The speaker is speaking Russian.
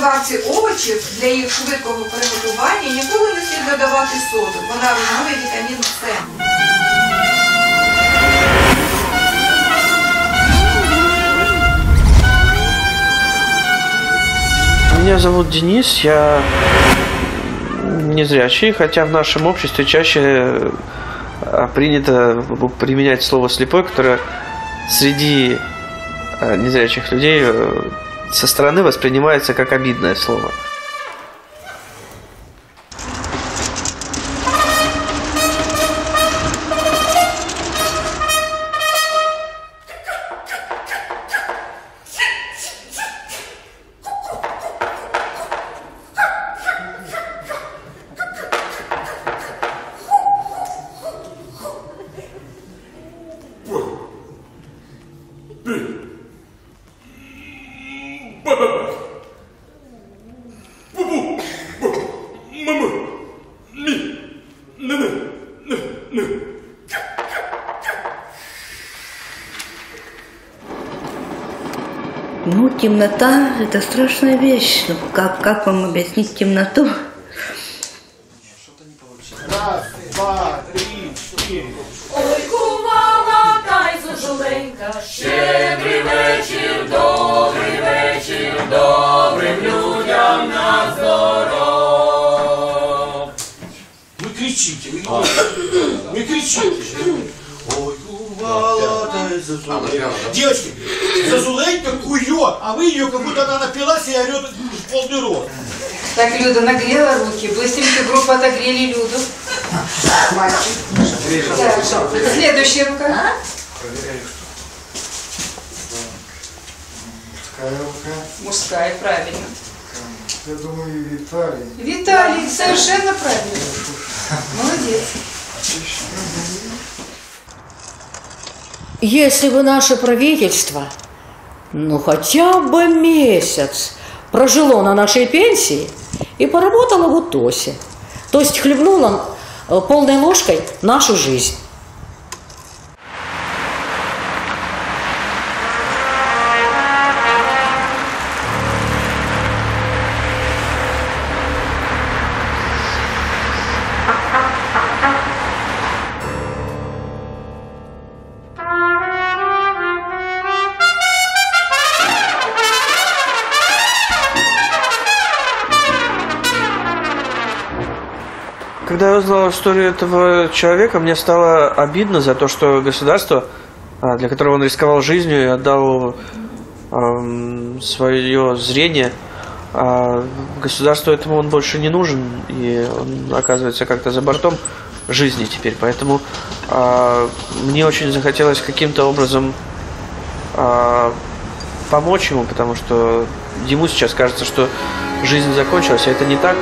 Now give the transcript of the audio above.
зажарці овочів для їх швидкого приготування ніколи не слід додавати соду. Вона руйнує вітамін С. Меня зовут Денис, я незрячий, хотя в нашем обществе чаще принято применять слово «слепой», которое среди незрячих людей со стороны воспринимается как обидное слово. Ну, темнота – это страшная вещь. Ну, как вам объяснить темноту? Раз, два, три, четыре. Ой, кувала та й зозуленька, щедрий вечір, добрим людям на здоров. Вы кричите, вы кричите. Ой, кувала та й зозуленька. Девочки, зозуленька кует, а вы ее, как будто она напилась и орет в полный рот. Так, Люда нагрела руки, быстренько группу отогрели Люду. Мальчик. Так, следующая рука. Мужская, правильно. Я думаю, Виталий. Виталий, совершенно правильно. Молодец. Если бы наше правительство, ну хотя бы месяц, прожило на нашей пенсии и поработало в УТОСе, то есть хлебнуло полной ложкой нашу жизнь. Когда я узнал историю этого человека, мне стало обидно за то, что государство, для которого он рисковал жизнью и отдал свое зрение, государству этому он больше не нужен, и он оказывается как-то за бортом жизни теперь. Поэтому мне очень захотелось каким-то образом помочь ему, потому что ему сейчас кажется, что жизнь закончилась, а это не так.